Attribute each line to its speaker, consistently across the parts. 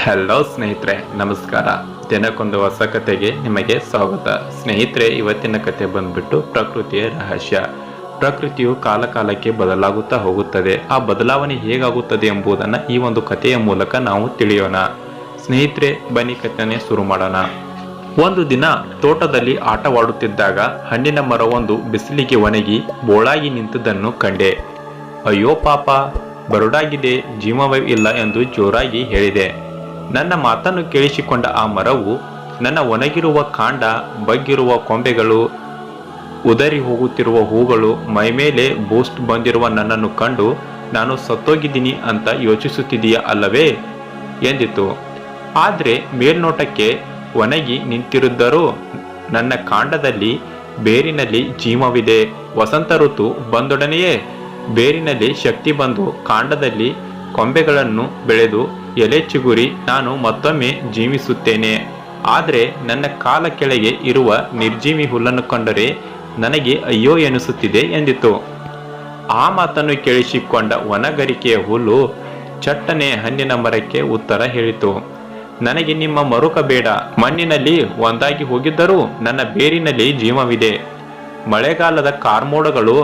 Speaker 1: Hello ಸ್ನೇಹಿತರೆ, ನಮಸ್ಕಾರ. ದಿನಕ್ಕೊಂದು ಹೊಸ ಕತೆಗೆ ನಿಮಗೆ ಸ್ವಾಗತ. ಸ್ನೇಹಿತರೆ, ಇವತ್ತಿನ ಕತೆ ಬಂದ್ಬಿಟ್ಟು ಪ್ರಕೃತಿಯ ರಹಸ್ಯ. ಪ್ರಕೃತಿಯು ಕಾಲ ಕಾಲಕ್ಕೆ ಬದಲಾಗುತ್ತಾ ಹೋಗುತ್ತದೆ. ಆ ಬದಲಾವಣೆ ಹೇಗಾಗುತ್ತದೆ ಎಂಬುದನ್ನು ಈ ಒಂದು ಕಥೆಯ ಮೂಲಕ ನಾವು ತಿಳಿಯೋಣ. ಸ್ನೇಹಿತರೆ, ಬನ್ನಿ ಕಥೆನೇ ಶುರು ಮಾಡೋಣ. ಒಂದು ದಿನ ತೋಟದಲ್ಲಿ ಆಟವಾಡುತ್ತಿದ್ದಾಗ ಹಣ್ಣಿನ ಮರವೊಂದು ಬಿಸಿಲಿಗೆ ಒಣಗಿ ಬೋಳಾಗಿ ನಿಂತದನ್ನು ಕಂಡೆ. ಅಯ್ಯೋ ಪಾಪ, ಬರಡಾಗಿದೆ, ಜೀವವೇ ಇಲ್ಲ ಎಂದು ಜೋರಾಗಿ ಹೇಳಿದೆ. ನನ್ನ ಮಾತನ್ನು ಕೇಳಿಸಿಕೊಂಡ ಆ ಮರವು ನನ್ನ ಒಣಗಿರುವ ಕಾಂಡ, ಬಗ್ಗಿರುವ ಕೊಂಬೆಗಳು, ಉದರಿ ಹೋಗುತ್ತಿರುವ ಹೂಗಳು, ಮೈಮೇಲೆ ಬೂಸ್ಟ್ ಬಂದಿರುವ ನನ್ನನ್ನು ಕಂಡು ನಾನು ಸತ್ತೋಗಿದ್ದೀನಿ ಅಂತ ಯೋಚಿಸುತ್ತಿದೆಯಾ ಅಲ್ಲವೇ ಎಂದಿತು. ಆದರೆ ಮೇಲ್ನೋಟಕ್ಕೆ ಒಣಗಿ ನಿಂತಿರುದ್ದರೂ ನನ್ನ ಕಾಂಡದಲ್ಲಿ, ಬೇರಿನಲ್ಲಿ ಜೀವವಿದೆ. ವಸಂತ ಋತು ಬಂದೊಡನೆಯೇ ಬೇರಿನಲ್ಲಿ ಶಕ್ತಿ ಬಂದು ಕಾಂಡದಲ್ಲಿ ಕೊಂಬೆಗಳನ್ನು ಬೆಳೆದು ಎಲೆ ಚಿಗುರಿ ನಾನು ಮತ್ತೊಮ್ಮೆ ಜೀವಿಸುತ್ತೇನೆ. ಆದರೆ ನನ್ನ ಕಾಲ ಕೆಳಗೆ ಇರುವ ನಿರ್ಜೀವಿ ಹುಲ್ಲನ್ನು ಕಂಡರೆ ನನಗೆ ಅಯ್ಯೋ ಎನಿಸುತ್ತಿದೆ ಎಂದಿತು. ಆ ಮಾತನ್ನು ಕೇಳಿಸಿಕೊಂಡ ವನಗರಿಕೆಯ ಹುಲ್ಲು ಚಟ್ಟನೆ ಹಣ್ಣಿನ ಮರಕ್ಕೆ ಉತ್ತರ ಹೇಳಿತು. ನನಗೆ ನಿಮ್ಮ ಮರುಕ ಬೇಡ. ಮಣ್ಣಿನಲ್ಲಿ ಒಂದಾಗಿ ಹೋಗಿದ್ದರೂ ನನ್ನ ಬೇರಿನಲ್ಲಿ ಜೀವವಿದೆ. ಮಳೆಗಾಲದ ಕಾರ್ಮೋಡಗಳು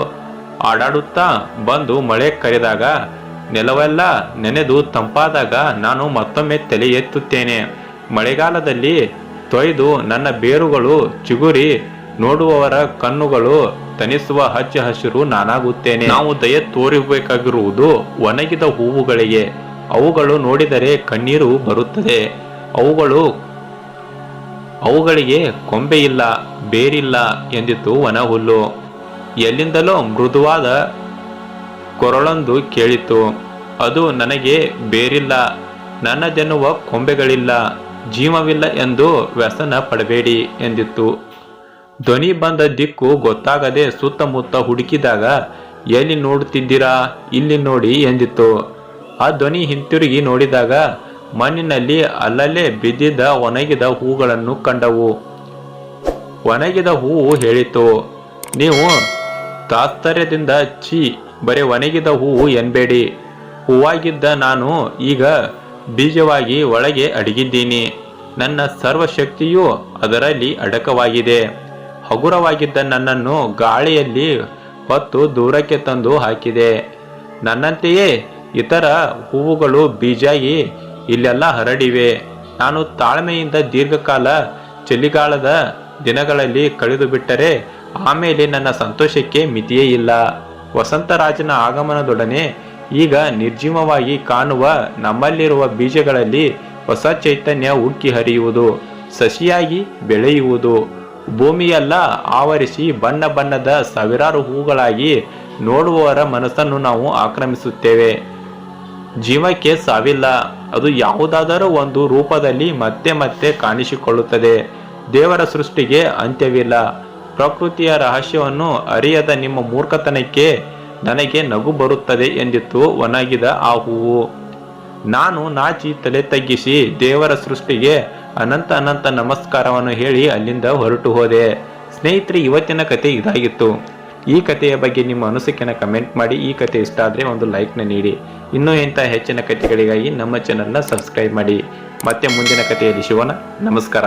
Speaker 1: ಆಡಾಡುತ್ತಾ ಬಂದು ಮಳೆ ಕರೆದಾಗ, ನೆಲವೆಲ್ಲ ನೆನೆದು ತಂಪಾದಾಗ ನಾನು ಮತ್ತೊಮ್ಮೆ ತಲೆ ಎತ್ತುತ್ತೇನೆ. ಮಳೆಗಾಲದಲ್ಲಿ ತೊಯ್ದು ನನ್ನ ಬೇರುಗಳು ಚಿಗುರಿ ನೋಡುವವರ ಕಣ್ಣುಗಳು ತನಿಸುವ ಹಚ್ಚ ಹಸಿರು ನಾನಾಗುತ್ತೇನೆ. ನಾವು ದಯೆ ತೋರಿಬೇಕಾಗಿರುವುದು ಒಣಗಿದ ಹೂವುಗಳಿಗೆ. ಅವುಗಳು ನೋಡಿದರೆ ಕಣ್ಣೀರು ಬರುತ್ತದೆ. ಅವುಗಳಿಗೆ ಕೊಂಬೆ ಇಲ್ಲ, ಬೇರಿಲ್ಲ ಎಂದಿತು ವನ ಹುಲ್ಲು. ಎಲ್ಲಿಂದಲೋ ಮೃದುವಾದ ಕೊರಳೊಂದು ಕೇಳಿತು. ಅದು ನನಗೆ ಬೇರಿಲ್ಲ, ನನ್ನದೆನ್ನುವ ಕೊಂಬೆಗಳಿಲ್ಲ, ಜೀವವಿಲ್ಲ ಎಂದು ವ್ಯಸನ ಪಡಬೇಡಿ ಎಂದಿತ್ತು. ಧ್ವನಿ ಬಂದ ದಿಕ್ಕು ಗೊತ್ತಾಗದೆ ಸುತ್ತಮುತ್ತ ಹುಡುಕಿದಾಗ, ಎಲ್ಲಿ ನೋಡುತ್ತಿದ್ದೀರಾ, ಇಲ್ಲಿ ನೋಡಿ ಎಂದಿತ್ತು. ಆ ಧ್ವನಿ ಹಿಂತಿರುಗಿ ನೋಡಿದಾಗ ಮಣ್ಣಿನಲ್ಲಿ ಅಲ್ಲಲ್ಲೇ ಬಿದ್ದಿದ್ದ ಒಣಗಿದ ಹೂಗಳನ್ನು ಕಂಡವು. ಒಣಗಿದ ಹೂವು ಹೇಳಿತು, ನೀವು ತಾತ್ಪರ್ಯದಿಂದ ಛೀ, ಬರೀ ಒಣಗಿದ ಹೂವು ಎನ್ಬೇಡಿ. ಹೂವಾಗಿದ್ದ ನಾನು ಈಗ ಬೀಜವಾಗಿ ಒಳಗೆ ಅಡಗಿದ್ದೀನಿ. ನನ್ನ ಸರ್ವಶಕ್ತಿಯೂ ಅದರಲ್ಲಿ ಅಡಕವಾಗಿದೆ. ಹಗುರವಾಗಿದ್ದ ನನ್ನನ್ನು ಗಾಳಿಯಲ್ಲಿ ಹೊತ್ತು ದೂರಕ್ಕೆ ತಂದು ಹಾಕಿದೆ. ನನ್ನಂತೆಯೇ ಇತರ ಹೂವುಗಳು ಬೀಜಾಗಿ ಇಲ್ಲೆಲ್ಲ ಹರಡಿವೆ. ನಾನು ತಾಳ್ಮೆಯಿಂದ ದೀರ್ಘಕಾಲ ಚಳಿಗಾಲದ ದಿನಗಳಲ್ಲಿ ಕಳೆದು ಬಿಟ್ಟರೆ ಆಮೇಲೆ ನನ್ನ ಸಂತೋಷಕ್ಕೆ ಮಿತಿಯೇ ಇಲ್ಲ. ವಸಂತರಾಜನ ಆಗಮನದೊಡನೆ ಈಗ ನಿರ್ಜೀವವಾಗಿ ಕಾಣುವ ನಮ್ಮಲ್ಲಿರುವ ಬೀಜಗಳಲ್ಲಿ ಹೊಸ ಚೈತನ್ಯ ಉಕ್ಕಿ ಹರಿಯುವುದು, ಸಸಿಯಾಗಿ ಬೆಳೆಯುವುದು, ಭೂಮಿಯೆಲ್ಲ ಆವರಿಸಿ ಬಣ್ಣ ಬಣ್ಣದ ಸಾವಿರಾರು ಹೂಗಳಾಗಿ ನೋಡುವವರ ಮನಸ್ಸನ್ನು ನಾವು ಆಕ್ರಮಿಸುತ್ತೇವೆ. ಜೀವಕ್ಕೆ ಸಾವಿಲ್ಲ. ಅದು ಯಾವುದಾದರೂ ಒಂದು ರೂಪದಲ್ಲಿ ಮತ್ತೆ ಮತ್ತೆ ಕಾಣಿಸಿಕೊಳ್ಳುತ್ತದೆ. ದೇವರ ಸೃಷ್ಟಿಗೆ ಅಂತ್ಯವಿಲ್ಲ. ಪ್ರಕೃತಿಯ ರಹಸ್ಯವನ್ನು ಅರಿಯದ ನಿಮ್ಮ ಮೂರ್ಖತನಕ್ಕೆ ನನಗೆ ನಗು ಬರುತ್ತದೆ ಎಂದಿತ್ತು ಒಣಗಿದ ಆ ಹೂವು. ನಾನು ನಾಚಿ ತಲೆ ತಗ್ಗಿಸಿ ದೇವರ ಸೃಷ್ಟಿಗೆ ಅನಂತ ಅನಂತ ನಮಸ್ಕಾರವನ್ನು ಹೇಳಿ ಅಲ್ಲಿಂದ ಹೊರಟು ಹೋದೆ. ಸ್ನೇಹಿತರೆ, ಇವತ್ತಿನ ಕತೆ ಇದಾಗಿತ್ತು. ಈ ಕಥೆಯ ಬಗ್ಗೆ ನಿಮ್ಮ ಅನಿಸಿಕೆನ ಕಮೆಂಟ್ ಮಾಡಿ. ಈ ಕತೆ ಇಷ್ಟ ಆದರೆ ಒಂದು ಲೈಕ್ನ ನೀಡಿ. ಇನ್ನೂ ಇಂಥ ಹೆಚ್ಚಿನ ಕಥೆಗಳಿಗಾಗಿ ನಮ್ಮ ಚಾನಲ್ನ ಸಬ್ಸ್ಕ್ರೈಬ್ ಮಾಡಿ. ಮತ್ತೆ ಮುಂದಿನ ಕಥೆಯಲ್ಲಿ ಸಿಗೋಣ. ನಮಸ್ಕಾರ.